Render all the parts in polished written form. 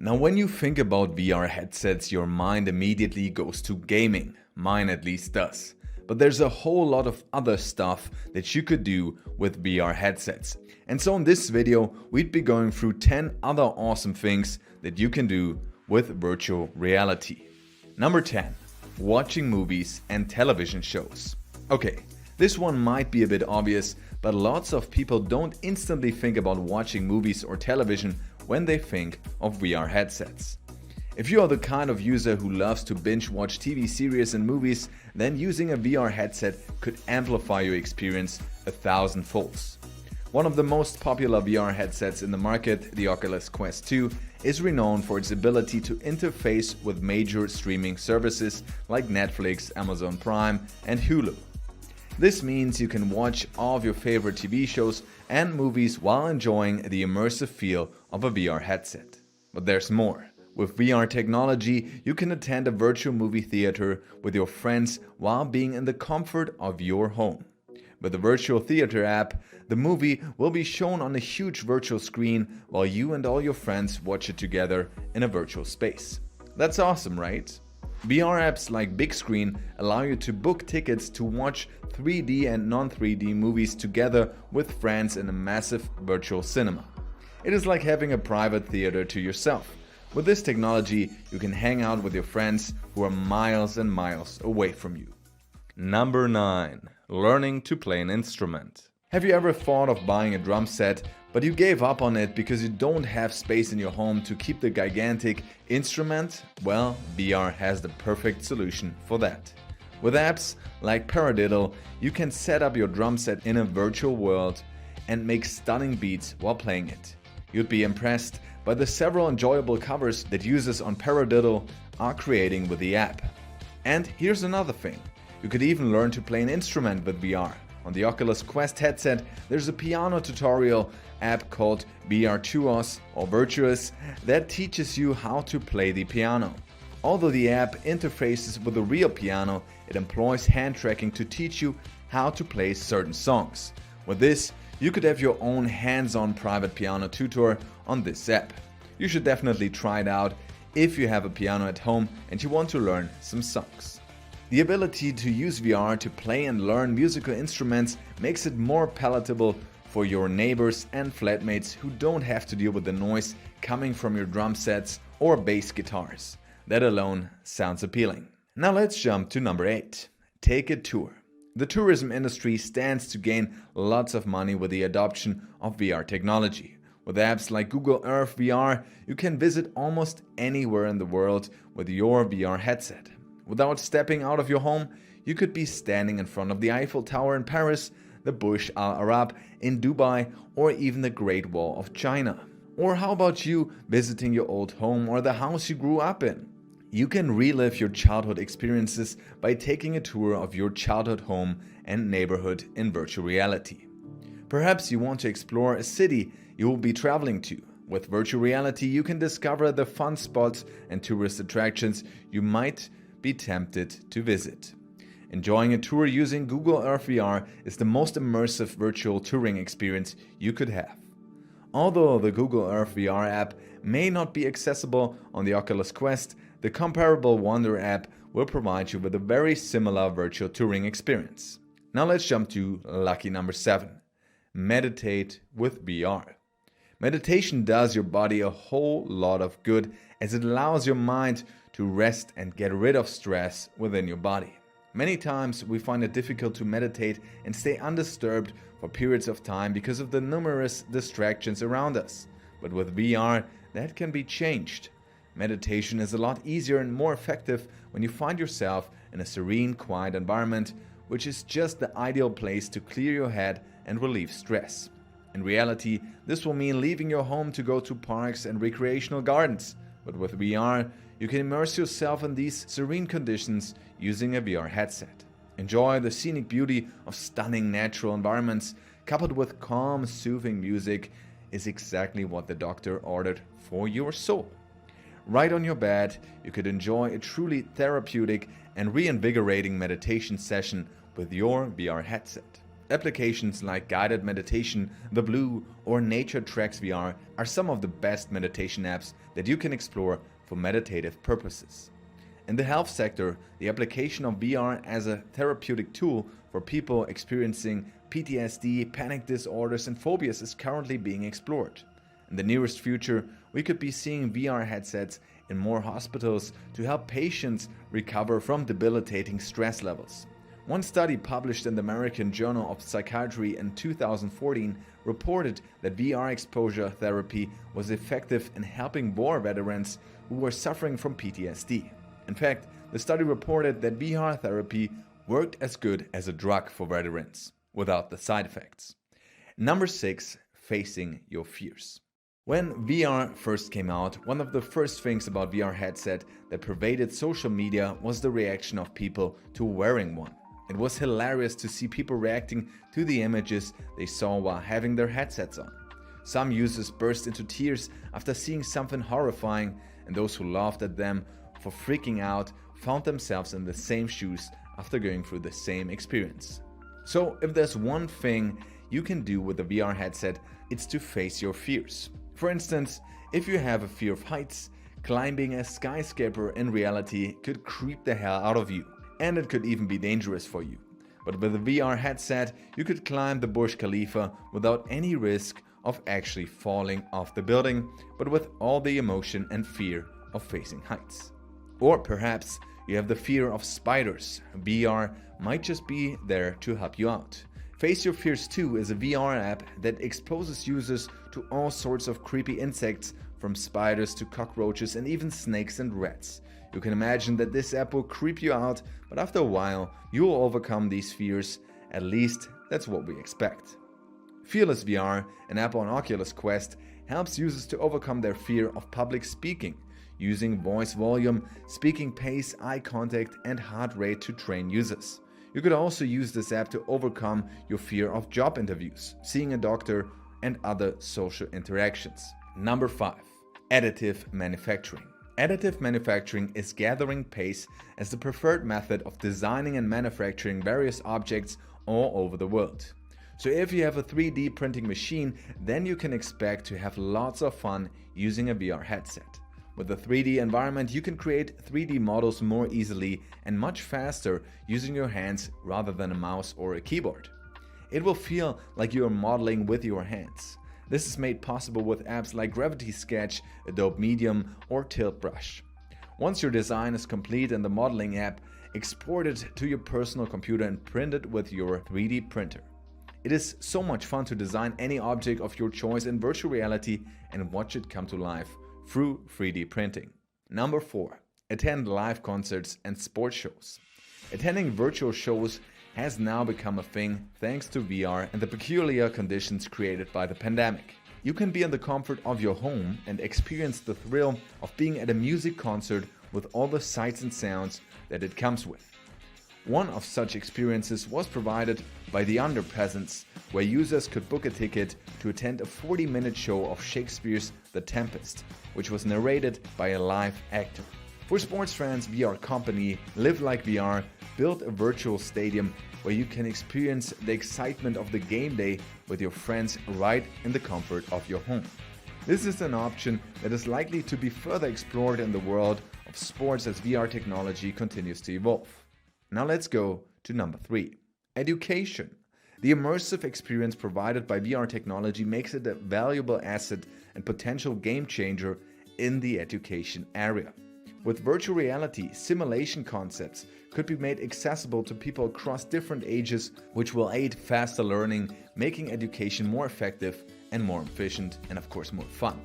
Now, when you think about VR headsets, your mind immediately goes to gaming. Mine at least does. But there's a whole lot of other stuff that you could do with VR headsets. And so in this video, we'd be going through 10 other awesome things that you can do with virtual reality. Number 10. Watching movies and television shows. Okay, this one might be a bit obvious, but lots of people don't instantly think about watching movies or television when they think of VR headsets. If you are the kind of user who loves to binge watch TV series and movies, then using a VR headset could amplify your experience 1,000-fold. One of the most popular VR headsets in the market, the Oculus Quest 2, is renowned for its ability to interface with major streaming services like Netflix, Amazon Prime, and Hulu. This means you can watch all of your favorite TV shows and movies while enjoying the immersive feel of a VR headset. But there's more. With VR technology, you can attend a virtual movie theater with your friends while being in the comfort of your home. With the Virtual Theater app, the movie will be shown on a huge virtual screen while you and all your friends watch it together in a virtual space. That's awesome, right? VR apps like Big Screen allow you to book tickets to watch 3D and non-3D movies together with friends in a massive virtual cinema. It is like having a private theater to yourself. With this technology, you can hang out with your friends who are miles and miles away from you. Number 9. Learning to play an instrument. Have you ever thought of buying a drum set, but you gave up on it because you don't have space in your home to keep the gigantic instrument? Well, VR has the perfect solution for that. With apps like Paradiddle, you can set up your drum set in a virtual world and make stunning beats while playing it. You'd be impressed by the several enjoyable covers that users on Paradiddle are creating with the app. And here's another thing. You could even learn to play an instrument with VR. On the Oculus Quest headset, there's a piano tutorial app called Virtuos or Virtuous that teaches you how to play the piano. Although the app interfaces with a real piano, it employs hand tracking to teach you how to play certain songs. With this, you could have your own hands-on private piano tutor on this app. You should definitely try it out if you have a piano at home and you want to learn some songs. The ability to use VR to play and learn musical instruments makes it more palatable for your neighbors and flatmates who don't have to deal with the noise coming from your drum sets or bass guitars. That alone sounds appealing. Now let's jump to number 8. Take a tour. The tourism industry stands to gain lots of money with the adoption of VR technology. With apps like Google Earth VR, you can visit almost anywhere in the world with your VR headset. Without stepping out of your home, you could be standing in front of the Eiffel Tower in Paris, the Burj Al Arab in Dubai, or even the Great Wall of China. Or how about you visiting your old home or the house you grew up in? You can relive your childhood experiences by taking a tour of your childhood home and neighborhood in virtual reality. Perhaps you want to explore a city you will be traveling to. With virtual reality, you can discover the fun spots and tourist attractions you might be tempted to visit. Enjoying a tour using Google Earth VR is the most immersive virtual touring experience you could have. Although the Google Earth VR app may not be accessible on the Oculus Quest, the comparable Wonder app will provide you with a very similar virtual touring experience. Now let's jump to lucky number 7. Meditate with VR. Meditation does your body a whole lot of good as it allows your mind to rest and get rid of stress within your body. Many times we find it difficult to meditate and stay undisturbed for periods of time because of the numerous distractions around us. But with VR, that can be changed. Meditation is a lot easier and more effective when you find yourself in a serene, quiet environment, which is just the ideal place to clear your head and relieve stress. In reality, this will mean leaving your home to go to parks and recreational gardens. But with VR, you can immerse yourself in these serene conditions using a VR headset. Enjoy the scenic beauty of stunning natural environments coupled with calm, soothing music is exactly what the doctor ordered for your soul. Right on your bed, you could enjoy a truly therapeutic and reinvigorating meditation session with your VR headset. Applications like guided meditation, The Blue, or Nature Tracks VR are some of the best meditation apps that you can explore for meditative purposes. In the health sector, the application of VR as a therapeutic tool for people experiencing PTSD, panic disorders, and phobias is currently being explored. In the nearest future, we could be seeing VR headsets in more hospitals to help patients recover from debilitating stress levels. One study published in the American Journal of Psychiatry in 2014 reported that VR exposure therapy was effective in helping war veterans who were suffering from PTSD. In fact, the study reported that VR therapy worked as good as a drug for veterans, without the side effects. Number 6. Facing your fears. When VR first came out, one of the first things about VR headset that pervaded social media was the reaction of people to wearing one. It was hilarious to see people reacting to the images they saw while having their headsets on. Some users burst into tears after seeing something horrifying, and those who laughed at them for freaking out found themselves in the same shoes after going through the same experience. So if there's one thing you can do with a VR headset, it's to face your fears. For instance, if you have a fear of heights, climbing a skyscraper in reality could creep the hell out of you, and it could even be dangerous for you. But with a VR headset, you could climb the Burj Khalifa without any risk of actually falling off the building, but with all the emotion and fear of facing heights. Or perhaps you have the fear of spiders. VR might just be there to help you out. Face Your Fears 2 is a VR app that exposes users to all sorts of creepy insects, from spiders to cockroaches and even snakes and rats. You can imagine that this app will creep you out, but after a while you will overcome these fears. At least that's what we expect. Fearless VR, an app on Oculus Quest, helps users to overcome their fear of public speaking, using voice volume, speaking pace, eye contact, and heart rate to train users. You could also use this app to overcome your fear of job interviews, seeing a doctor, and other social interactions. Number 5. Additive manufacturing. Additive manufacturing is gathering pace as the preferred method of designing and manufacturing various objects all over the world. So if you have a 3D printing machine, then you can expect to have lots of fun using a VR headset. With a 3D environment, you can create 3D models more easily and much faster using your hands rather than a mouse or a keyboard. It will feel like you are modeling with your hands. This is made possible with apps like Gravity Sketch, Adobe Medium, or Tilt Brush. Once your design is complete in the modeling app, export it to your personal computer and print it with your 3D printer. It is so much fun to design any object of your choice in virtual reality and watch it come to life through 3D printing. Number 4. Attend live concerts and sports shows. Attending virtual shows has now become a thing thanks to VR and the peculiar conditions created by the pandemic. You can be in the comfort of your home and experience the thrill of being at a music concert with all the sights and sounds that it comes with. One of such experiences was provided by the Underpeasants, where users could book a ticket to attend a 40-minute show of Shakespeare's The Tempest, which was narrated by a live actor. For sports fans, VR company Live Like VR built a virtual stadium where you can experience the excitement of the game day with your friends right in the comfort of your home. This is an option that is likely to be further explored in the world of sports as VR technology continues to evolve. Now let's go to number 3. Education. The immersive experience provided by VR technology makes it a valuable asset and potential game changer in the education area. With virtual reality, simulation concepts could be made accessible to people across different ages, which will aid faster learning, making education more effective and more efficient, and of course more fun.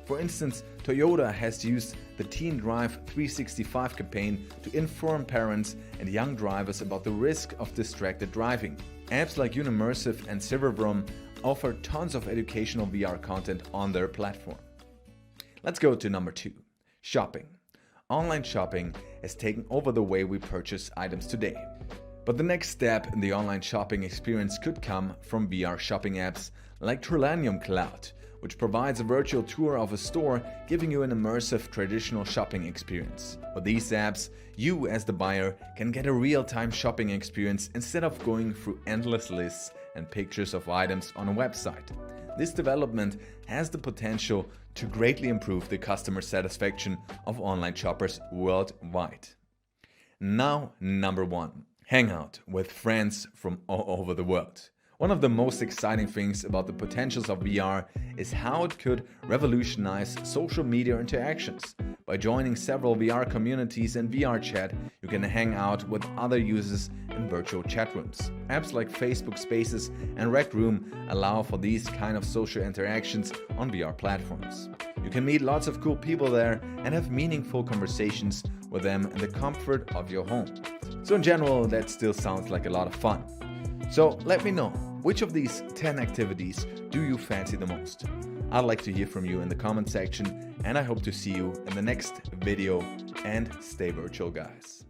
For instance, Toyota has used the Teen Drive 365 campaign to inform parents and young drivers about the risk of distracted driving. Apps like Unimmersive and Silverroom offer tons of educational VR content on their platform. Let's go to number 2. Shopping. Online shopping has taken over the way we purchase items today. But the next step in the online shopping experience could come from VR shopping apps like Trillanium Cloud, which provides a virtual tour of a store, giving you an immersive traditional shopping experience. With these apps, you as the buyer can get a real-time shopping experience instead of going through endless lists and pictures of items on a website. This development has the potential to greatly improve the customer satisfaction of online shoppers worldwide. Now, number 1. Hang out with friends from all over the world. One of the most exciting things about the potentials of VR is how it could revolutionize social media interactions. By joining several VR communities and VR chat, you can hang out with other users in virtual chat rooms. Apps like Facebook Spaces and Rec Room allow for these kind of social interactions on VR platforms. You can meet lots of cool people there and have meaningful conversations with them in the comfort of your home. So in general, that still sounds like a lot of fun. So let me know, which of these 10 activities do you fancy the most? I'd like to hear from you in the comment section, and I hope to see you in the next video, and stay virtual, guys.